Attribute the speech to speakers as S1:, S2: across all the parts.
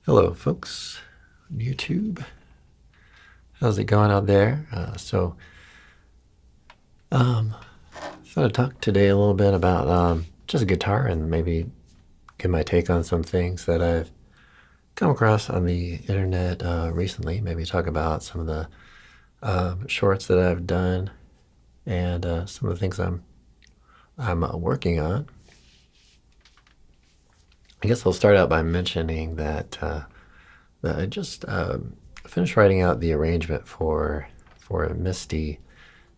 S1: Hello, folks on YouTube. How's it going out there? Thought I'd talk today a little bit about just guitar and maybe give my take on some things that I've come across on the internet recently. Maybe talk about some of the shorts that I've done and some of the things I'm working on. I guess I'll start out by mentioning that I just finished writing out the arrangement for a Misty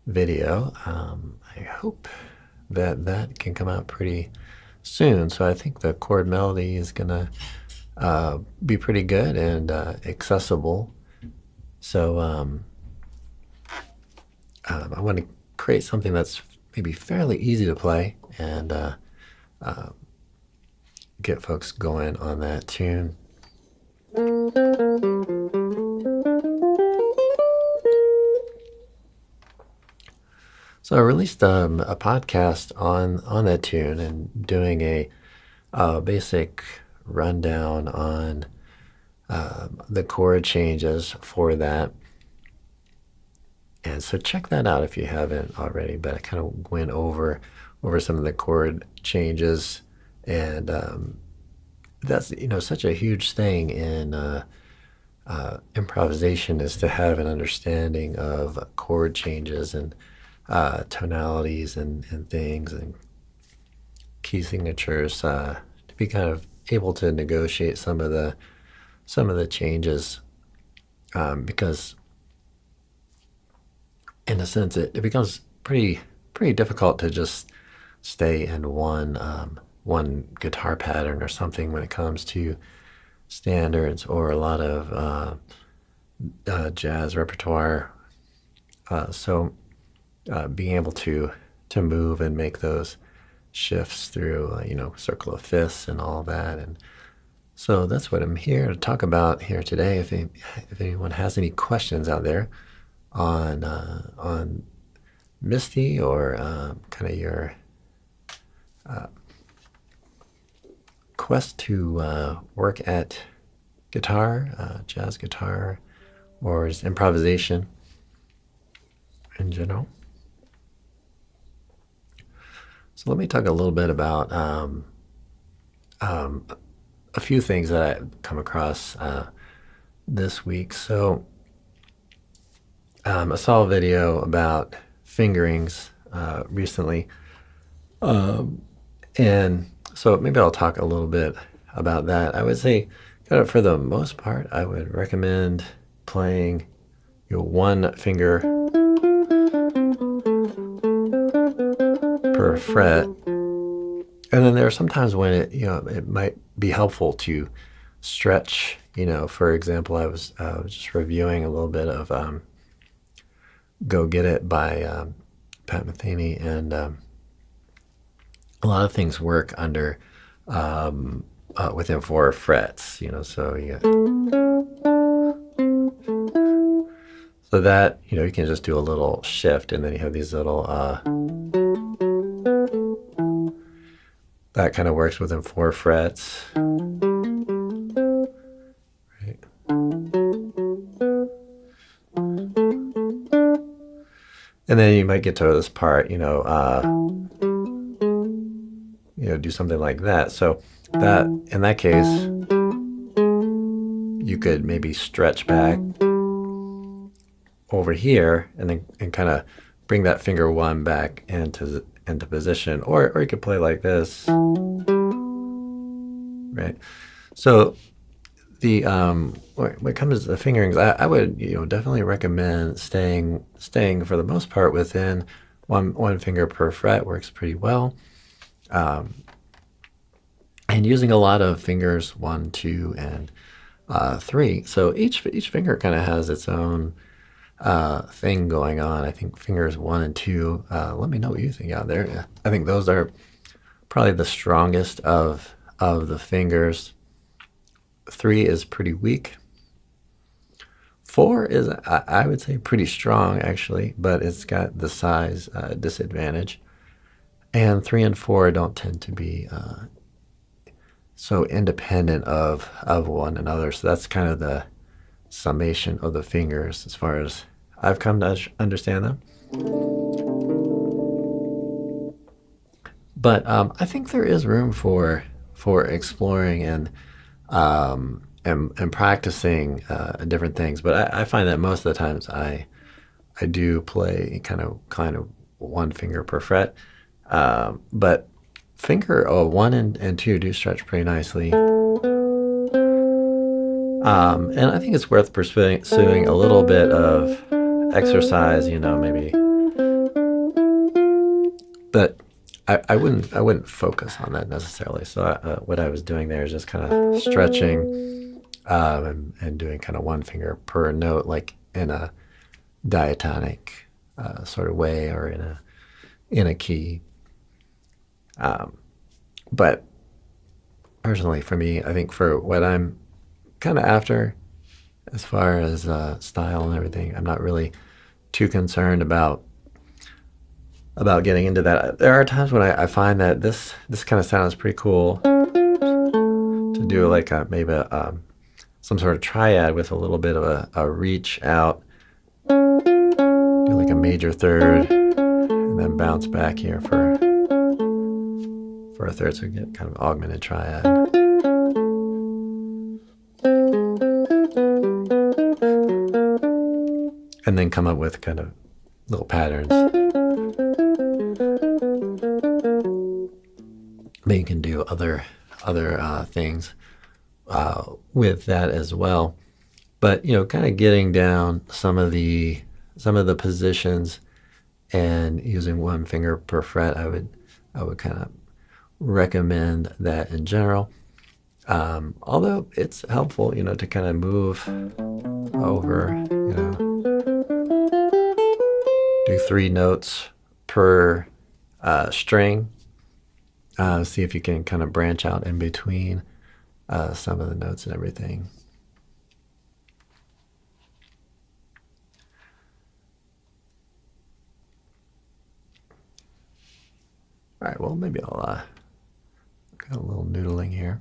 S1: video. I hope that can come out pretty soon. So I think the chord melody is gonna be pretty good and accessible. So I want to create something that's maybe fairly easy to play and get folks going on that tune. So I released a podcast on that tune and doing a basic rundown on the chord changes for that. And so check that out if you haven't already. But I kind of went over some of the chord changes, and that's such a huge thing in improvisation, is to have an understanding of chord changes and tonalities and things and key signatures, to be kind of able to negotiate some of the changes, because in a sense it becomes pretty difficult to just stay in one guitar pattern or something when it comes to standards or a lot of jazz repertoire. So being able to move and make those shifts through circle of fifths and all that. And so that's what I'm here to talk about here today. If anyone has any questions out there on Misty or kind of your quest to work at guitar, jazz guitar, or just improvisation in general. So let me talk a little bit about a few things that I've come across this week. So I saw a video about fingerings recently, and so maybe I'll talk a little bit about that. I would say, kind of for the most part, I would recommend playing one finger per fret. And then there are sometimes when it might be helpful to stretch. For example, I was just reviewing a little bit of "Go Get It" by Pat Metheny, and a lot of things work under within 4 frets. So that you can just do a little shift, and then you have these little that kind of works within 4 frets. Right. And then you might get to this part, do something like that. So that in that case, you could maybe stretch back over here and kind of bring that finger 1 back into position, or you could play like this, right? So the when it comes to the fingerings, I would definitely recommend staying for the most part within one finger per fret. Works pretty well, and using a lot of fingers 1, 2, and 3. So each finger kind of has its own thing going on. I think fingers 1 and 2. Let me know what you think out there. Yeah. I think those are probably the strongest of the fingers. 3 is pretty weak. 4 is, I would say, pretty strong actually, but it's got the size disadvantage. And 3 and 4 don't tend to be so independent of one another. So that's kind of the summation of the fingers as far as I've come to understand them. But I think there is room for exploring and practicing different things. But I find that most of the times I do play kind of one finger per fret. But finger 1 and 2 do stretch pretty nicely. And I think it's worth pursuing a little bit of exercise, maybe. But I wouldn't focus on that necessarily. So what I was doing there is just kind of stretching and doing kind of one finger per note, like in a diatonic sort of way, or in a key. But personally, for me, I think for what I'm kind of after, as far as style and everything, I'm not really too concerned about getting into that. There are times when I find that this kind of sound is pretty cool to do, like maybe some sort of triad with a little bit of a reach out, do like a major third, and then bounce back here for a third, so we get kind of augmented triad. And then come up with kind of little patterns. But you can do other things with that as well. But kind of getting down some of the positions and using one finger per fret, I would kind of recommend that in general. Although it's helpful, to kind of move over, do 3 notes per string. See if you can kind of branch out in between some of the notes and everything. All right, well, maybe I'll got a little noodling here.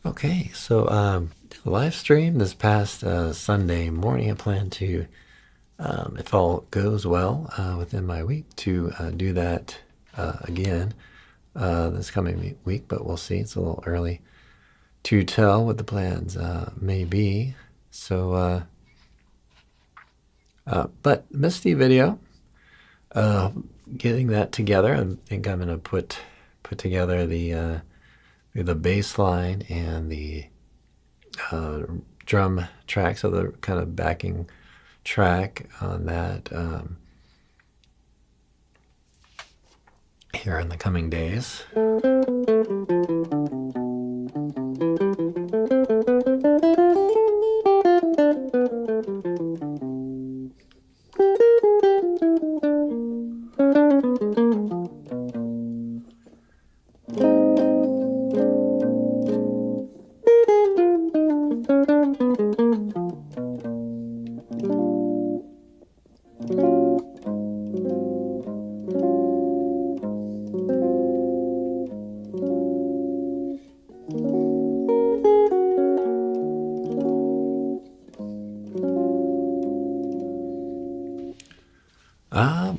S1: Okay, so live stream this past Sunday morning. I plan to, if all goes well within my week, to do that again this coming week, but we'll see. It's a little early to tell what the plans may be. So, but Misty video, getting that together. I think I'm gonna put together the bass line and the drum track, so the kind of backing track on that here in the coming days.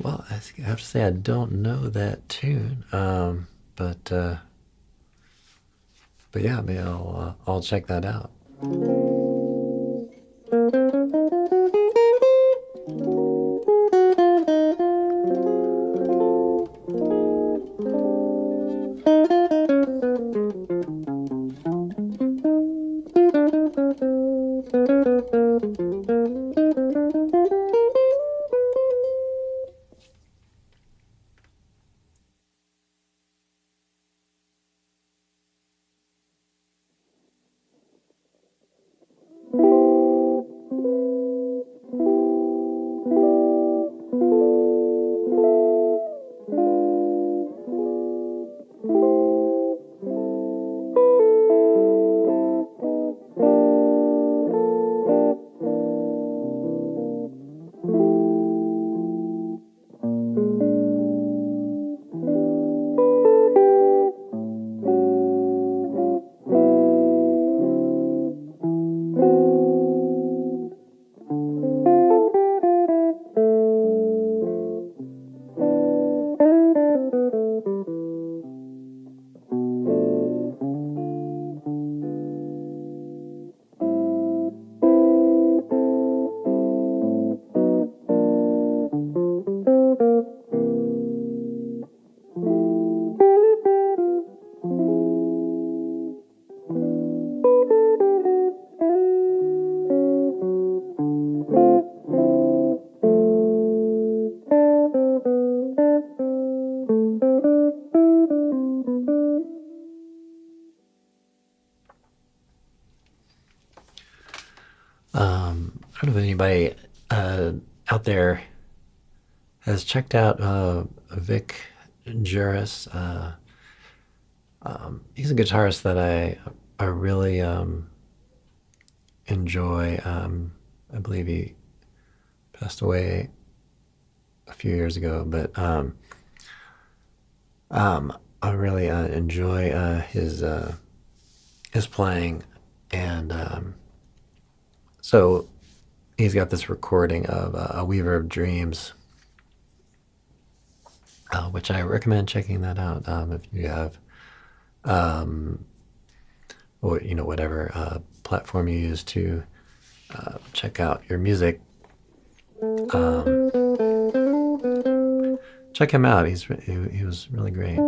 S1: Well, I have to say I don't know that tune, but yeah, maybe I'll check that out. I don't know if anybody out there has checked out Vic Juris. He's a guitarist that I really enjoy. I believe he passed away a few years ago, but I really enjoy his playing, and so he's got this recording of A Weaver of Dreams, which I recommend checking that out if you have, or whatever platform you use to check out your music. Check him out. He was really great.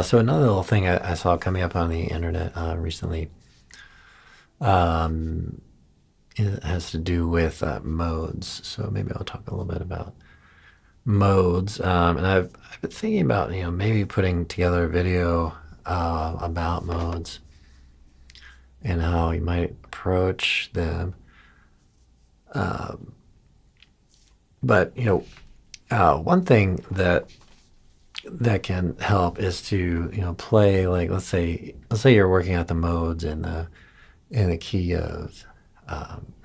S1: So another little thing I saw coming up on the internet recently, um, it has to do with modes. So maybe I'll talk a little bit about modes. And I've been thinking about maybe putting together a video about modes and how you might approach them. But one thing that can help is to play, like, let's say you're working out the modes in the key of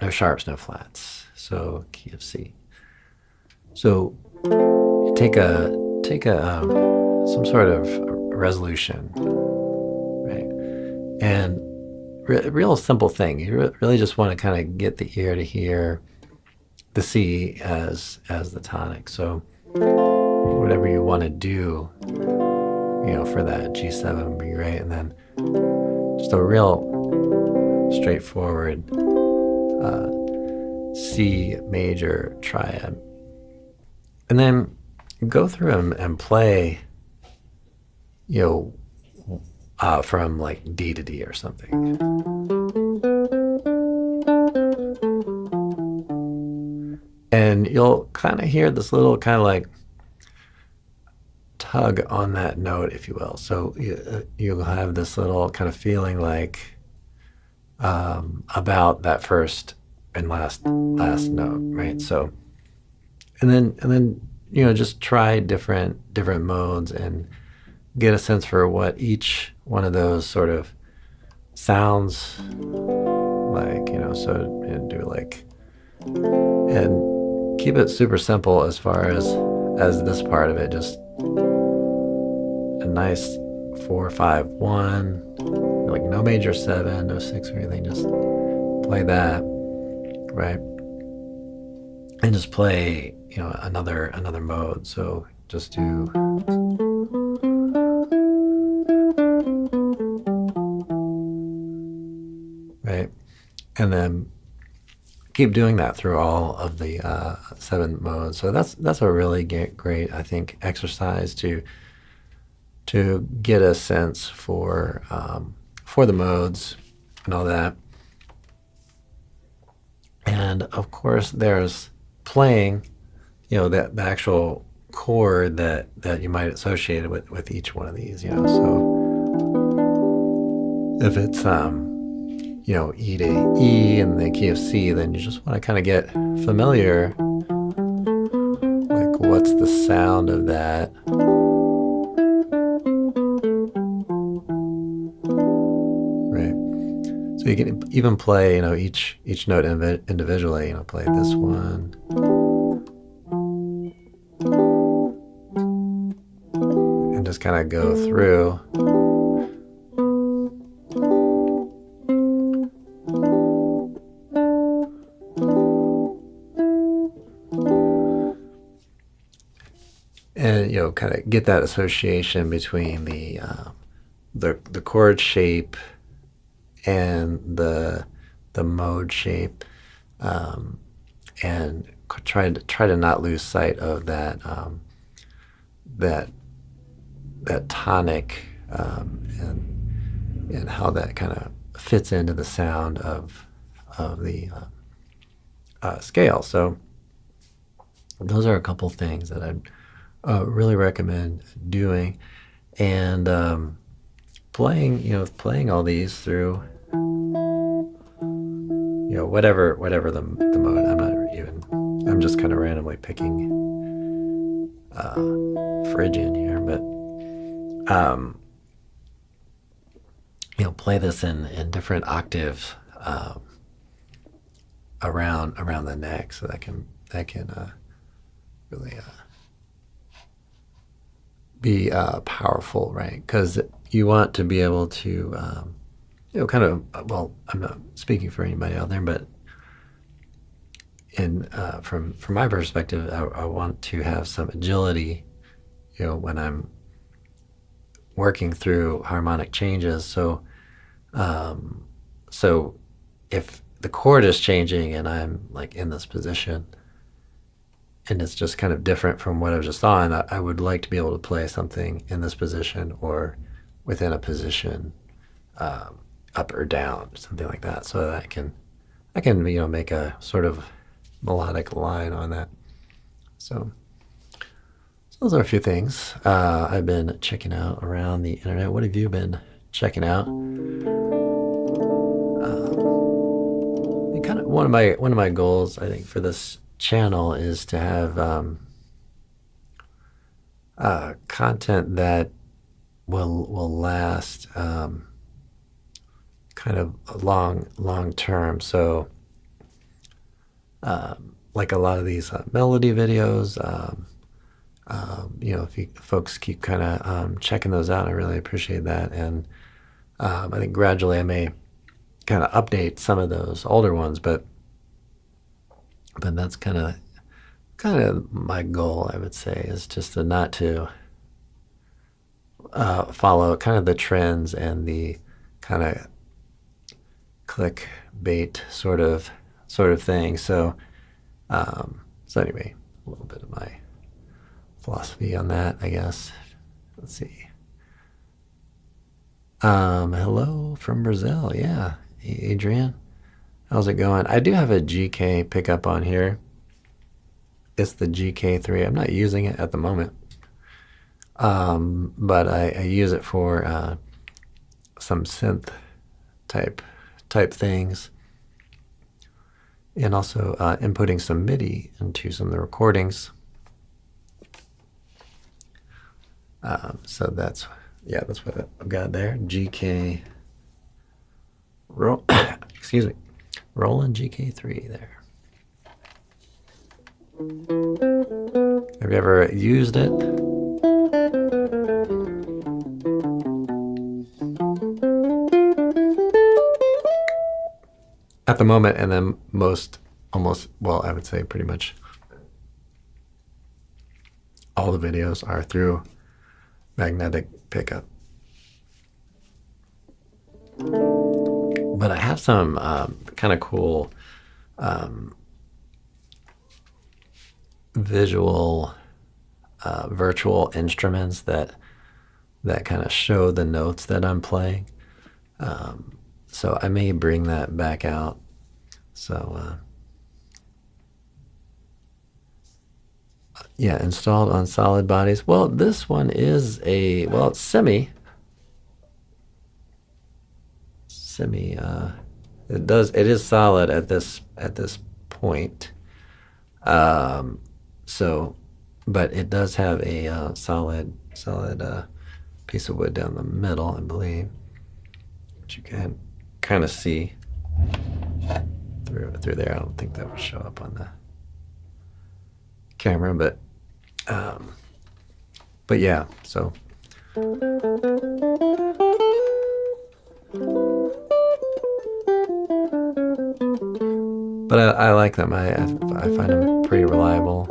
S1: no sharps, no flats, so key of C. So take a some sort of resolution, right? And real simple thing. You really just want to kind of get the ear to hear the C as the tonic. So whatever you want to do, for that G7 would be great. And then just a real straightforward C major triad. And then go through them and play, from like D to D or something. And you'll kind of hear this little kind of like tug on that note, if you will. So you'll have this little kind of feeling like about that first and last note, right? So, and then just try different modes and get a sense for what each one of those sort of sounds like, so do like, and keep it super simple as far as this part of it, just a nice 4-5-1, like no major 7, no 6 or anything, just play that, right? And just play, another mode. So just do right, and then keep doing that through all of the 7 modes. So that's a really great, I think, exercise to get a sense for the modes and all that. And of course, there's playing, that the actual chord that you might associate with each one of these. So if it's E to E in the key of C, then you just want to kind of get familiar, like what's the sound of that. Right. So you can even play, each note individually, play this one. And just kind of go through. And kind of get that association between the chord shape and the mode shape, and try to not lose sight of that tonic, and how that kind of fits into the sound of the scale. So those are a couple things that I'd really recommend doing, and playing all these through, whatever the mode. I'm just kind of randomly picking Phrygian here, but play this in different octaves around the neck, so that can really be powerful, right? Because you want to be able to, kind of, well, I'm not speaking for anybody out there, but from my perspective, I want to have some agility, when I'm working through harmonic changes. So if the chord is changing and I'm like in this position and it's just kind of different from what I was just on, I would like to be able to play something in this position or within a position, up or down, something like that, so that I can make a sort of melodic line on that. So those are a few things I've been checking out around the internet. What have you been checking out? Kind of one of my goals, I think, for this channel is to have content that will last, kind of long term. So like a lot of these melody videos, if you folks keep kind of checking those out, I really appreciate that. And I think gradually I may kind of update some of those older ones, but that's kind of my goal, I would say, is just to not to follow kind of the trends and the kind of clickbait sort of thing. So anyway, a little bit of my philosophy on that, I guess. Let's see. Hello from Brazil. Yeah, Adrian, how's it going? I do have a GK pickup on here. It's the GK3. I'm not using it at the moment, but I use it for some synth type things, and also inputting some MIDI into some of the recordings. So that's what I've got there. GK excuse me, Roland GK3 there. Have you ever used it? At the moment, and then I would say pretty much all the videos are through magnetic pickup. But I have some kind of cool visual virtual instruments that kind of show the notes that I'm playing. So I may bring that back out. So yeah, installed on solid bodies. Well, this one is it's semi. It is solid at this point. So, but it does have a solid piece of wood down the middle, I believe, which you can kind of see through there. I don't think that would show up on the camera, but yeah. So. But I like them. I find them pretty reliable.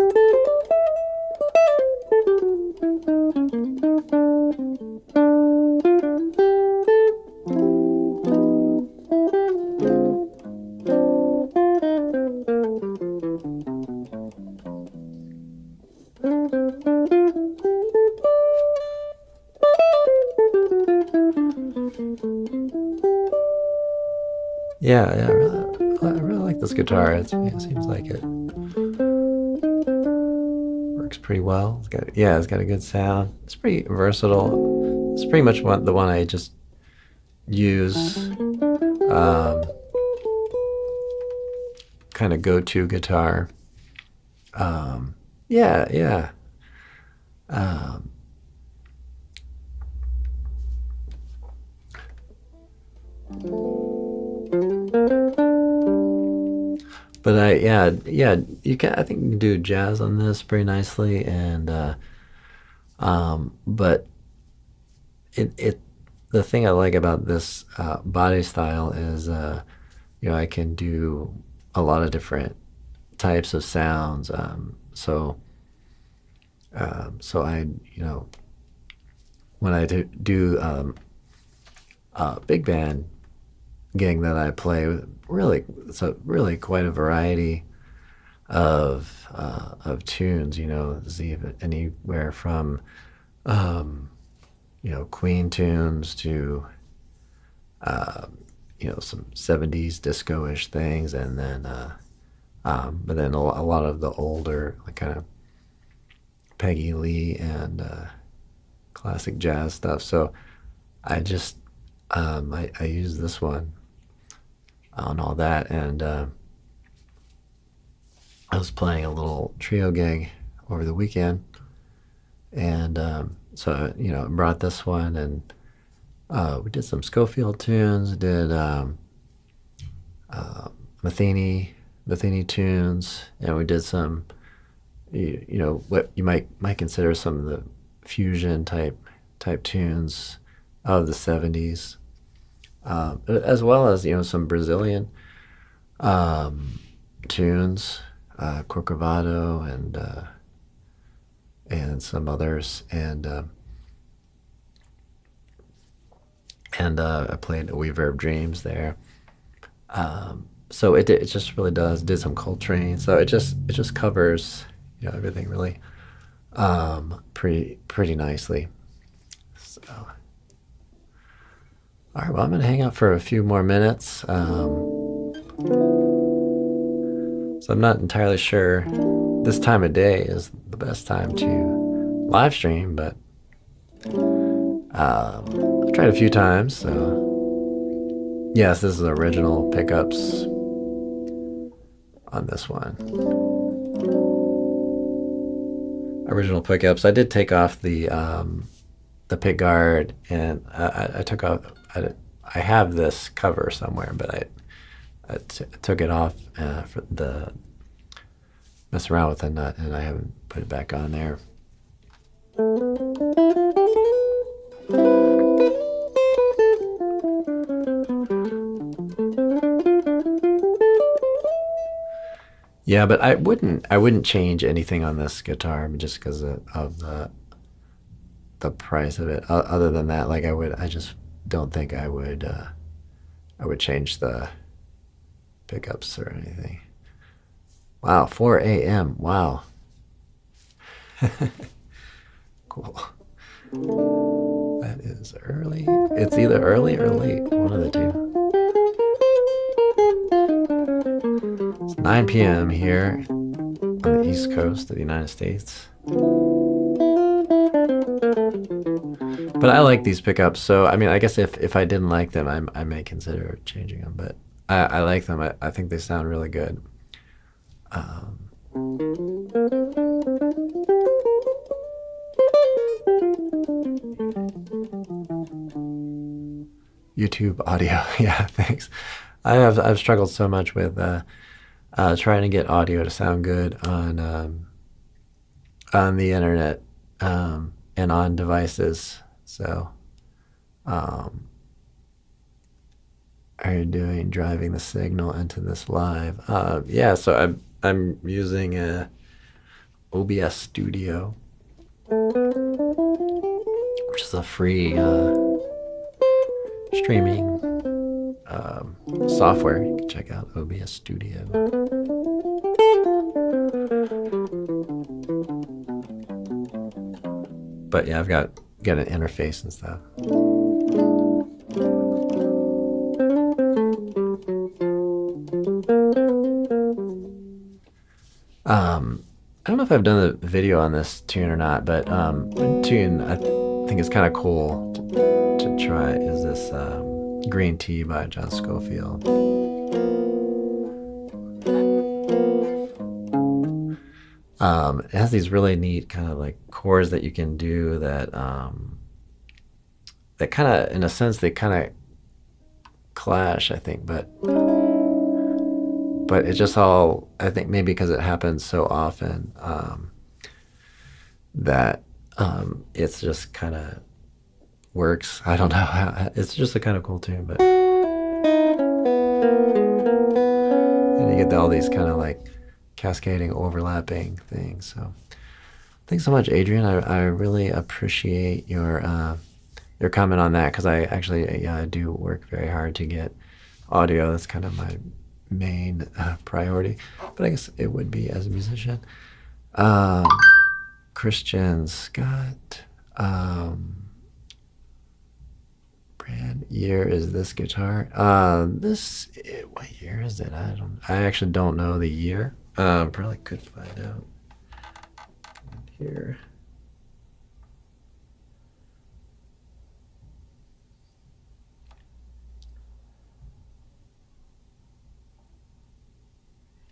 S1: Yeah, I really like this guitar. It seems like it works pretty well. It's got a good sound. It's pretty versatile. It's pretty much the one I just use, kind of go-to guitar. Yeah. But I think you can do jazz on this pretty nicely, and But it the thing I like about this body style is I can do a lot of different types of sounds. So I when I do big band gig that I play, really it's a really quite a variety of tunes. There's even anywhere from Queen tunes to some 70s disco-ish things, and then but then a lot of the older, like, kind of Peggy Lee and classic jazz stuff. So I just I use this one on all that, and I was playing a little trio gig over the weekend, and so I brought this one, and we did some Schofield tunes, did Matheny tunes, and we did some what you might consider some of the fusion type tunes of the 70s, as well as some Brazilian tunes, Corcovado and some others, and I played Reverb Dreams there. So it just really does. Did some Coltrane, so it just covers everything really pretty nicely. So, all right, well, I'm gonna hang out for a few more minutes. So I'm not entirely sure this time of day is the best time to live stream, but I've tried a few times. So yes, this is original pickups on this one. Original pickups. I did take off the pick guard, and I took off. I have this cover somewhere, but I took it off for the mess around with the nut, and I haven't put it back on there. Yeah, but I wouldn't change anything on this guitar just because of the price of it. Other than that, like, I just don't think I would change the pickups or anything. Wow, 4 a.m. Wow. Cool. That is early. It's either early or late, one of the two. It's 9 p.m. here on the East Coast of the United States. But I like these pickups, so I mean, I guess if I didn't like them, I may consider changing them. But I like them. I think they sound really good. YouTube audio, yeah, thanks. I've struggled so much with trying to get audio to sound good on the internet and on devices. So, are you doing driving the signal into this live? Yeah, so I'm using a OBS Studio, which is a free streaming software. You can check out OBS Studio. But yeah, I've got an interface and stuff. I don't know if I've done the video on this tune or not, but one tune I think is kind of cool to try is this Green Tea by John Scofield. It has these really neat kind of like chords that you can do that that kind of, in a sense, they kind of clash, I think, but it just all, I think maybe because it happens so often, that It's just kind of works. I don't know. It's just a kind of cool tune, but and you get all these kind of like cascading, overlapping things. So thanks so much, Adrian. I really appreciate your comment on that because I actually I do work very hard to get audio. That's kind of my main priority, but I guess it would be as a musician. Christian Scott, brand year is this guitar? What year is it? I actually don't know the year. Probably could find out here.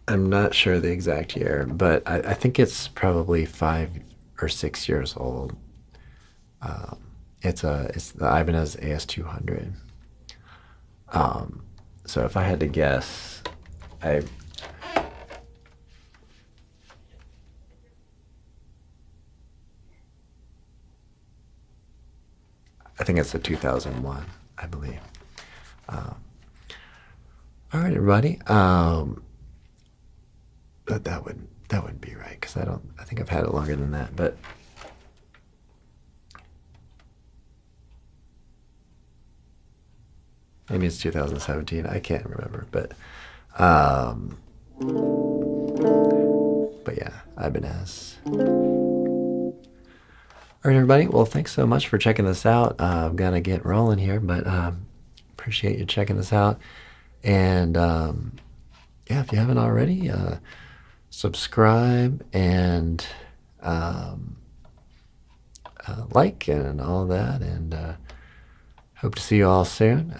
S1: I'm not sure the exact year, but I think it's probably 5 or 6 years old. It's the Ibanez AS200. So if I had to guess, I think it's a 2001, I believe. All right, everybody. But that wouldn't be right because I think I've had it longer than that. But maybe it's 2017. I can't remember. But yeah, Ibanez. All right, everybody. Well, thanks so much for checking this out. I've got to get rolling here, but appreciate you checking this out. And yeah, if you haven't already, subscribe and like and all that. And hope to see you all soon.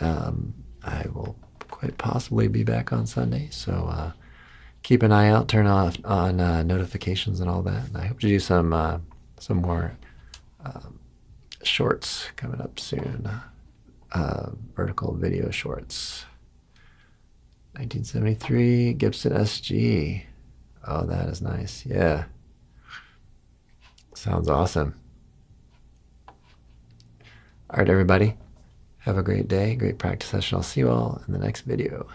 S1: I will quite possibly be back on Sunday, so keep an eye out. Turn on notifications and all that. And I hope to do some more shorts coming up soon. Vertical video shorts. 1973 Gibson SG. Oh, that is nice. Yeah. Sounds awesome. All right, everybody. Have a great day, great practice session. I'll see you all in the next video.